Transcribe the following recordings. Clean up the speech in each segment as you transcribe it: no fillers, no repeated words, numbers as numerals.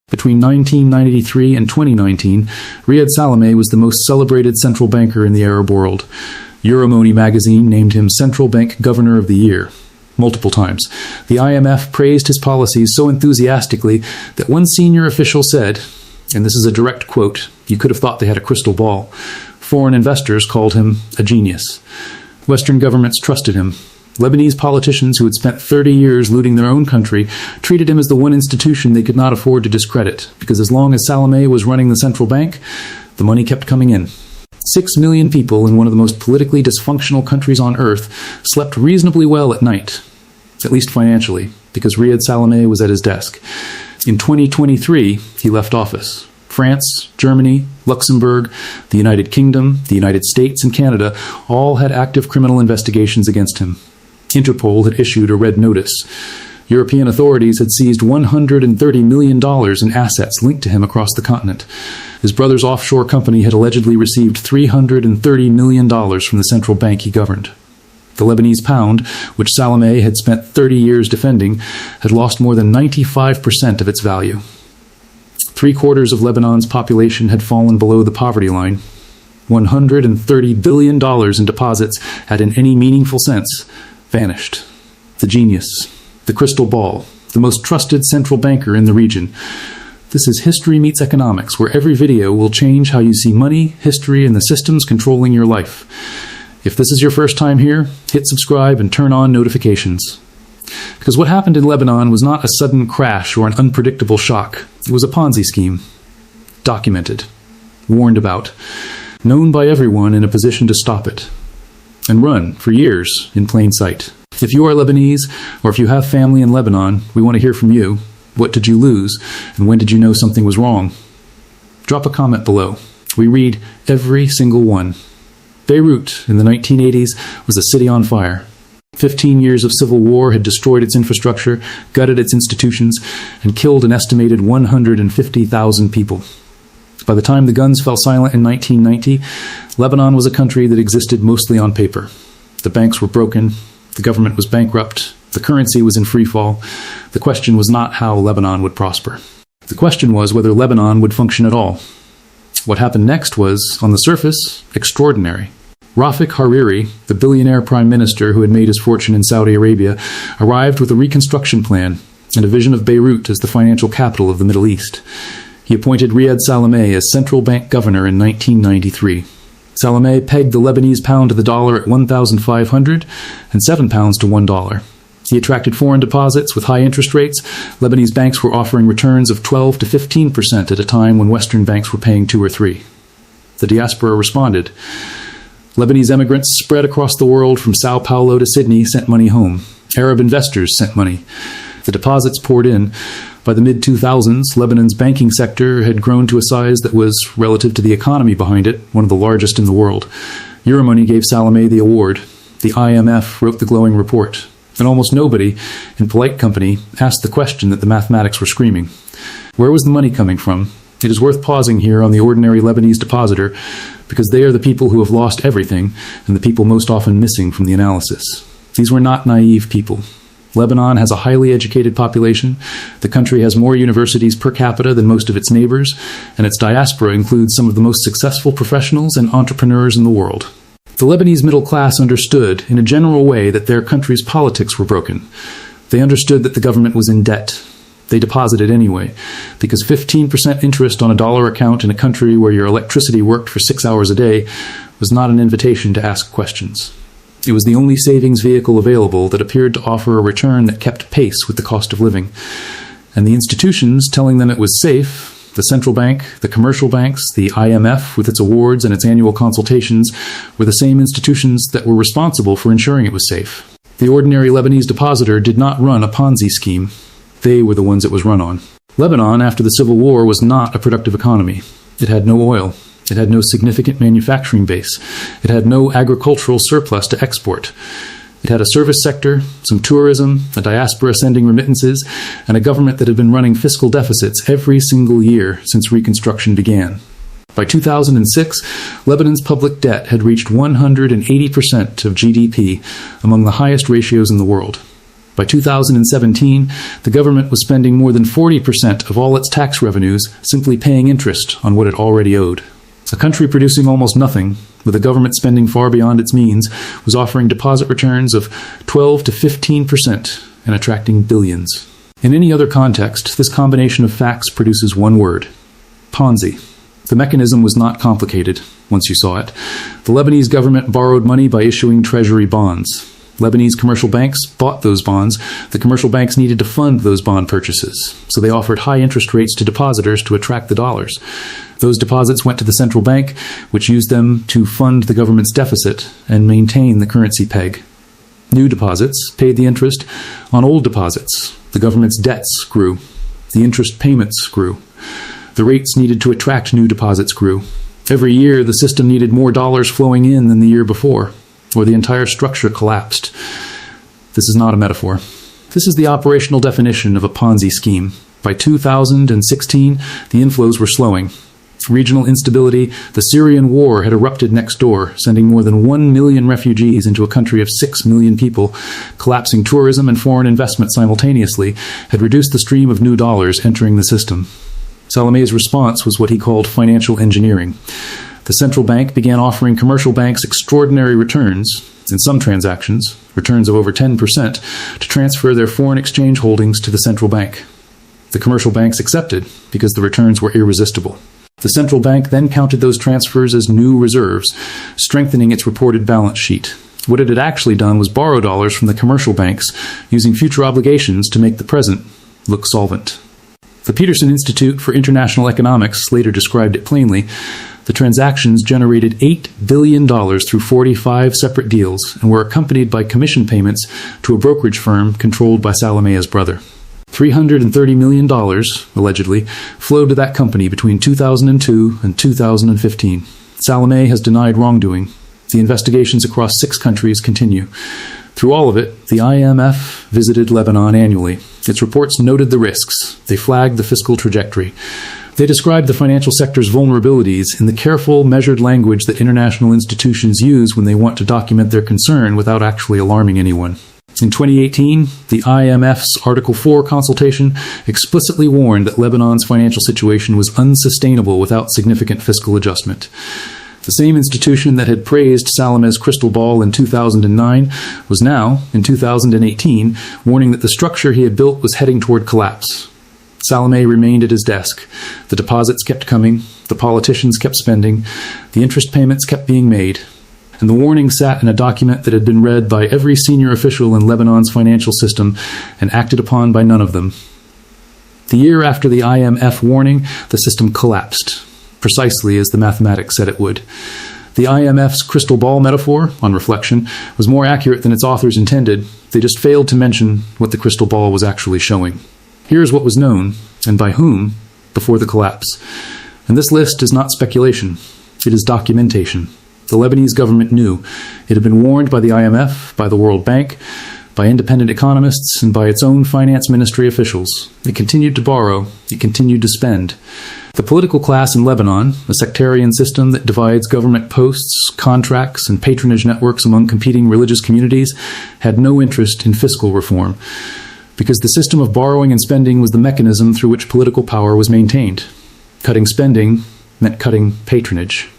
Between 1993 and 2019, Riad Salameh was the most celebrated central banker in the Arab world. Euromoney magazine named him Central Bank Governor of the Year multiple times. The IMF praised his policies so enthusiastically that one senior official said, and this is a direct quote, you could have thought they had a crystal ball, foreign investors called him a genius. Western governments trusted him. Lebanese politicians who had spent 30 years looting their own country treated him as the one institution they could not afford to discredit, because as long as Salameh was running the central bank, the money kept coming in. 6 million people in one of the most politically dysfunctional countries on earth slept reasonably well at night, at least financially, because Riad Salameh was at his desk. In 2023, he left office. France, Germany, Luxembourg, the United Kingdom, the United States, and Canada all had active criminal investigations against him. Interpol had issued a red notice. European authorities had seized $130 million in assets linked to him across the continent. His brother's offshore company had allegedly received $330 million from the central bank he governed. The Lebanese pound, which Salameh had spent 30 years defending, had lost more than 95% of its value. 3/4 of Lebanon's population had fallen below the poverty line. $130 billion in deposits had in any meaningful sense vanished. The genius, the crystal ball, the most trusted central banker in the region. This is History Meets Economics, where every video will change how you see money, history, and the systems controlling your life. If this is your first time here, hit subscribe and turn on notifications. Because what happened in Lebanon was not a sudden crash or an unpredictable shock. It was a Ponzi scheme. Documented. Warned about. Known by everyone in a position to stop it. And run, for years, in plain sight. If you are Lebanese, or if you have family in Lebanon, we want to hear from you. What did you lose, and when did you know something was wrong? Drop a comment below. We read every single one. Beirut, in the 1980s, was a city on fire. 15 years of civil war had destroyed its infrastructure, gutted its institutions, and killed an estimated 150,000 people. By the time the guns fell silent in 1990, Lebanon was a country that existed mostly on paper. The banks were broken, the government was bankrupt, the currency was in free fall. The question was not how Lebanon would prosper. The question was whether Lebanon would function at all. What happened next was, on the surface, extraordinary. Rafik Hariri, the billionaire prime minister who had made his fortune in Saudi Arabia, arrived with a reconstruction plan and a vision of Beirut as the financial capital of the Middle East. He appointed Riad Salameh as central bank governor in 1993. Salameh pegged the Lebanese pound to the dollar at 1,500 and 7 pounds to $1. He attracted foreign deposits with high interest rates. Lebanese banks were offering returns of 12 to 15% at a time when Western banks were paying 2 or 3. The diaspora responded. Lebanese immigrants spread across the world from Sao Paulo to Sydney sent money home. Arab investors sent money. The deposits poured in. By the mid-2000s, Lebanon's banking sector had grown to a size that was, relative to the economy behind it, one of the largest in the world. Euromoney gave Salameh the award. The IMF wrote the glowing report. And almost nobody, in polite company, asked the question that the mathematics were screaming. Where was the money coming from? It is worth pausing here on the ordinary Lebanese depositor, because they are the people who have lost everything, and the people most often missing from the analysis. These were not naive people. Lebanon has a highly educated population. The country has more universities per capita than most of its neighbors, and its diaspora includes some of the most successful professionals and entrepreneurs in the world. The Lebanese middle class understood, in a general way, that their country's politics were broken. They understood that the government was in debt. They deposited anyway, because 15% interest on a dollar account in a country where your electricity worked for 6 hours a day was not an invitation to ask questions. It was the only savings vehicle available that appeared to offer a return that kept pace with the cost of living. And the institutions telling them it was safe, the central bank, the commercial banks, the IMF with its awards and its annual consultations, were the same institutions that were responsible for ensuring it was safe. The ordinary Lebanese depositor did not run a Ponzi scheme. They were the ones it was run on. Lebanon, after the Civil War, was not a productive economy. It had no oil. It had no significant manufacturing base. It had no agricultural surplus to export. It had a service sector, some tourism, a diaspora sending remittances, and a government that had been running fiscal deficits every single year since Reconstruction began. By 2006, Lebanon's public debt had reached 180% of GDP, among the highest ratios in the world. By 2017, the government was spending more than 40% of all its tax revenues simply paying interest on what it already owed. A country producing almost nothing, with a government spending far beyond its means, was offering deposit returns of 12 to 15% and attracting billions. In any other context, this combination of facts produces one word: Ponzi. The mechanism was not complicated once you saw it. The Lebanese government borrowed money by issuing treasury bonds. Lebanese commercial banks bought those bonds. The commercial banks needed to fund those bond purchases, so they offered high interest rates to depositors to attract the dollars. Those deposits went to the central bank, which used them to fund the government's deficit and maintain the currency peg. New deposits paid the interest on old deposits. The government's debts grew. The interest payments grew. The rates needed to attract new deposits grew. Every year, the system needed more dollars flowing in than the year before, or the entire structure collapsed. This is not a metaphor. This is the operational definition of a Ponzi scheme. By 2016, the inflows were slowing. Regional instability, the Syrian war had erupted next door, sending more than 1 million refugees into a country of 6 million people. Collapsing tourism and foreign investment simultaneously had reduced the stream of new dollars entering the system. Salameh's response was what he called financial engineering. The central bank began offering commercial banks extraordinary returns, in some transactions, returns of over 10%, to transfer their foreign exchange holdings to the central bank. The commercial banks accepted because the returns were irresistible. The central bank then counted those transfers as new reserves, strengthening its reported balance sheet. What it had actually done was borrow dollars from the commercial banks, using future obligations to make the present look solvent. The Peterson Institute for International Economics later described it plainly. The transactions generated $8 billion through 45 separate deals and were accompanied by commission payments to a brokerage firm controlled by Salameh's brother. $330 million, allegedly, flowed to that company between 2002 and 2015. Salameh has denied wrongdoing. The investigations across 6 countries continue. Through all of it, the IMF visited Lebanon annually. Its reports noted the risks. They flagged the fiscal trajectory. They described the financial sector's vulnerabilities in the careful, measured language that international institutions use when they want to document their concern without actually alarming anyone. In 2018, the IMF's Article 4 consultation explicitly warned that Lebanon's financial situation was unsustainable without significant fiscal adjustment. The same institution that had praised Salameh's crystal ball in 2009 was now, in 2018, warning that the structure he had built was heading toward collapse. Salameh remained at his desk. The deposits kept coming, the politicians kept spending, the interest payments kept being made, and the warning sat in a document that had been read by every senior official in Lebanon's financial system and acted upon by none of them. The year after the IMF warning, the system collapsed, precisely as the mathematics said it would. The IMF's crystal ball metaphor, on reflection, was more accurate than its authors intended. They just failed to mention what the crystal ball was actually showing. Here's what was known, and by whom, before the collapse. And this list is not speculation. It is documentation. The Lebanese government knew. It had been warned by the IMF, by the World Bank, by independent economists, and by its own finance ministry officials. It continued to borrow. It continued to spend. The political class in Lebanon, a sectarian system that divides government posts, contracts, and patronage networks among competing religious communities, had no interest in fiscal reform, because the system of borrowing and spending was the mechanism through which political power was maintained. Cutting spending meant cutting patronage.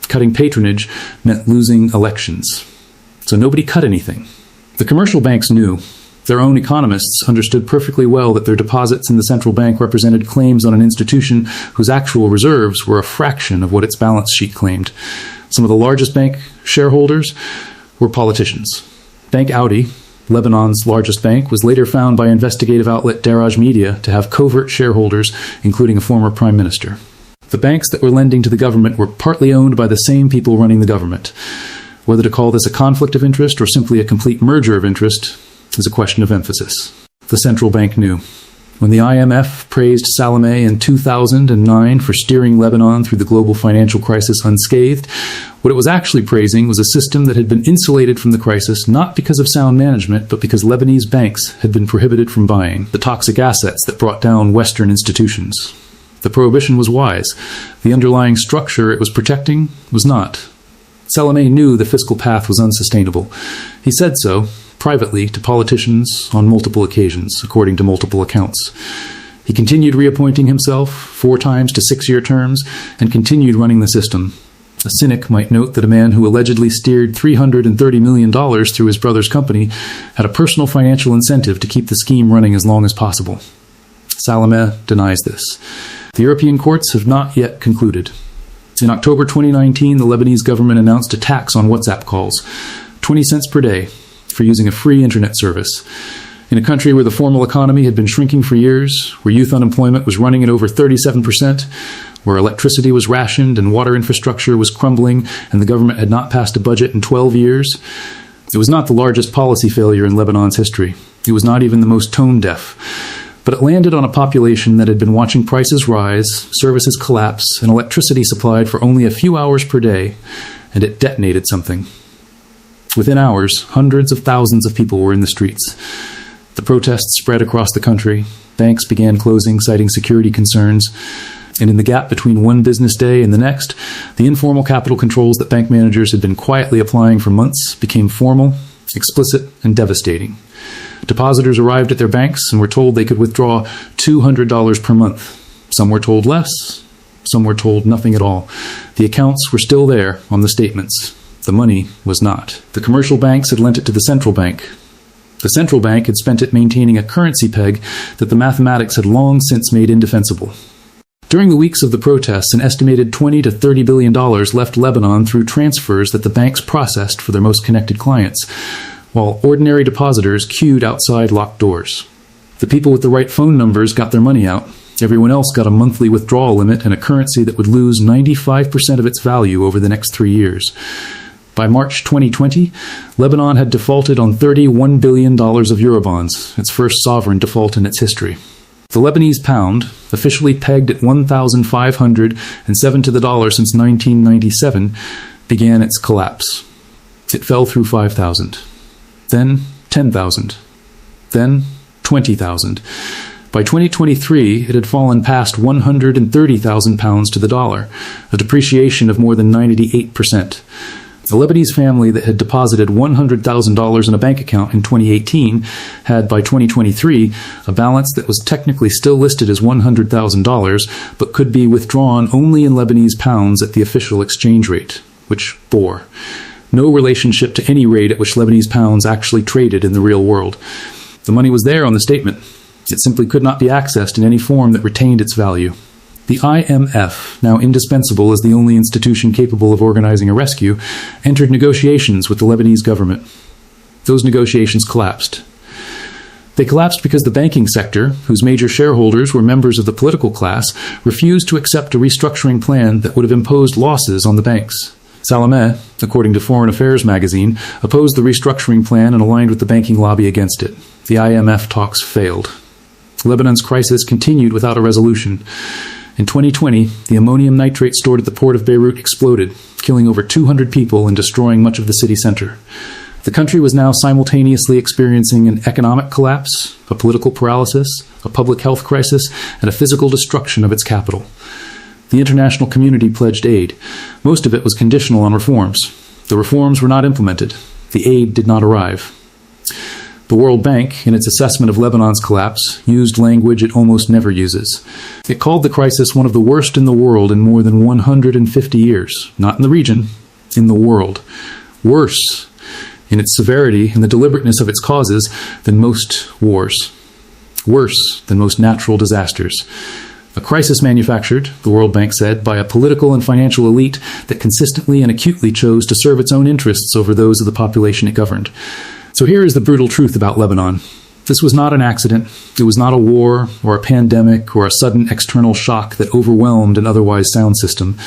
Cutting patronage meant losing elections. So nobody cut anything. The commercial banks knew. Their own economists understood perfectly well that their deposits in the central bank represented claims on an institution whose actual reserves were a fraction of what its balance sheet claimed. Some of the largest bank shareholders were politicians. Bank Audi, Lebanon's largest bank, was later found by investigative outlet Daraj Media to have covert shareholders, including a former prime minister. The banks that were lending to the government were partly owned by the same people running the government. Whether to call this a conflict of interest or simply a complete merger of interest is a question of emphasis. The central bank knew. When the IMF praised Salameh in 2009 for steering Lebanon through the global financial crisis unscathed, what it was actually praising was a system that had been insulated from the crisis not because of sound management, but because Lebanese banks had been prohibited from buying the toxic assets that brought down Western institutions. The prohibition was wise. The underlying structure it was protecting was not. Salameh knew the fiscal path was unsustainable. He said so, privately to politicians on multiple occasions, according to multiple accounts. He continued reappointing himself 4 times to 6-year terms and continued running the system. A cynic might note that a man who allegedly steered $330 million through his brother's company had a personal financial incentive to keep the scheme running as long as possible. Salameh denies this. The European courts have not yet concluded. In October 2019, the Lebanese government announced a tax on WhatsApp calls, 20 cents per day, for using a free internet service. In a country where the formal economy had been shrinking for years, where youth unemployment was running at over 37%, where electricity was rationed and water infrastructure was crumbling, and the government had not passed a budget in 12 years, it was not the largest policy failure in Lebanon's history. It was not even the most tone-deaf. But it landed on a population that had been watching prices rise, services collapse, and electricity supplied for only a few hours per day, and it detonated something. Within hours, hundreds of thousands of people were in the streets. The protests spread across the country. Banks began closing, citing security concerns. And in the gap between one business day and the next, the informal capital controls that bank managers had been quietly applying for months became formal, explicit, and devastating. Depositors arrived at their banks and were told they could withdraw $200 per month. Some were told less. Some were told nothing at all. The accounts were still there on the statements. The money was not. The commercial banks had lent it to the central bank. The central bank had spent it maintaining a currency peg that the mathematics had long since made indefensible. During the weeks of the protests, an estimated $20 to $30 billion left Lebanon through transfers that the banks processed for their most connected clients, while ordinary depositors queued outside locked doors. The people with the right phone numbers got their money out. Everyone else got a monthly withdrawal limit and a currency that would lose 95% of its value over the next 3 years. By March 2020, Lebanon had defaulted on $31 billion of Eurobonds, its first sovereign default in its history. The Lebanese pound, officially pegged at 1,507 to the dollar since 1997, began its collapse. It fell through 5,000, then 10,000, then 20,000. By 2023, it had fallen past 130,000 pounds to the dollar, a depreciation of more than 98%. A Lebanese family that had deposited $100,000 in a bank account in 2018 had, by 2023, a balance that was technically still listed as $100,000, but could be withdrawn only in Lebanese pounds at the official exchange rate, which bore. No relationship to any rate at which Lebanese pounds actually traded in the real world. The money was there on the statement. It simply could not be accessed in any form that retained its value. The IMF, now indispensable as the only institution capable of organizing a rescue, entered negotiations with the Lebanese government. Those negotiations collapsed. They collapsed because the banking sector, whose major shareholders were members of the political class, refused to accept a restructuring plan that would have imposed losses on the banks. Salameh, according to Foreign Affairs magazine, opposed the restructuring plan and aligned with the banking lobby against it. The IMF talks failed. Lebanon's crisis continued without a resolution. In 2020, the ammonium nitrate stored at the port of Beirut exploded, killing over 200 people and destroying much of the city center. The country was now simultaneously experiencing an economic collapse, a political paralysis, a public health crisis, and a physical destruction of its capital. The international community pledged aid. Most of it was conditional on reforms. The reforms were not implemented. The aid did not arrive. The World Bank, in its assessment of Lebanon's collapse, used language it almost never uses. It called the crisis one of the worst in the world in more than 150 years. Not in the region, in the world. Worse, in its severity and the deliberateness of its causes, than most wars. Worse than most natural disasters. A crisis manufactured, the World Bank said, by a political and financial elite that consistently and acutely chose to serve its own interests over those of the population it governed. So here is the brutal truth about Lebanon. This was not an accident. It was not a war or a pandemic or a sudden external shock that overwhelmed an otherwise sound system.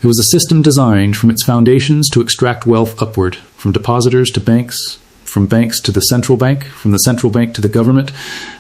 It was a system designed from its foundations to extract wealth upward, from depositors to banks, from banks to the central bank, from the central bank to the government,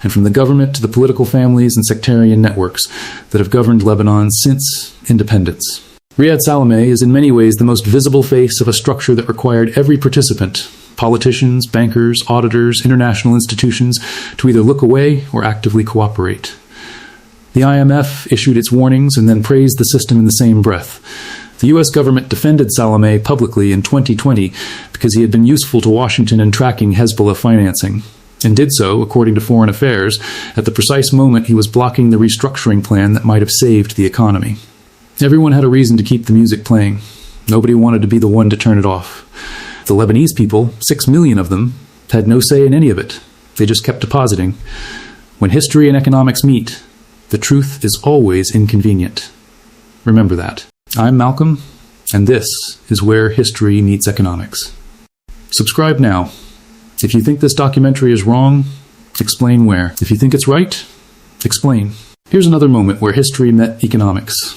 and from the government to the political families and sectarian networks that have governed Lebanon since independence. Riad Salameh is in many ways the most visible face of a structure that required every participant, politicians, bankers, auditors, international institutions, to either look away or actively cooperate. The IMF issued its warnings and then praised the system in the same breath. The U.S. government defended Salameh publicly in 2020 because he had been useful to Washington in tracking Hezbollah financing, and did so, according to Foreign Affairs, at the precise moment he was blocking the restructuring plan that might have saved the economy. Everyone had a reason to keep the music playing. Nobody wanted to be the one to turn it off. The Lebanese people, 6 million of them, had no say in any of it. They just kept depositing. When history and economics meet, the truth is always inconvenient. Remember that. I'm Malcolm, and this is where history meets economics. Subscribe now. If you think this documentary is wrong, explain where. If you think it's right, explain. Here's another moment where history met economics.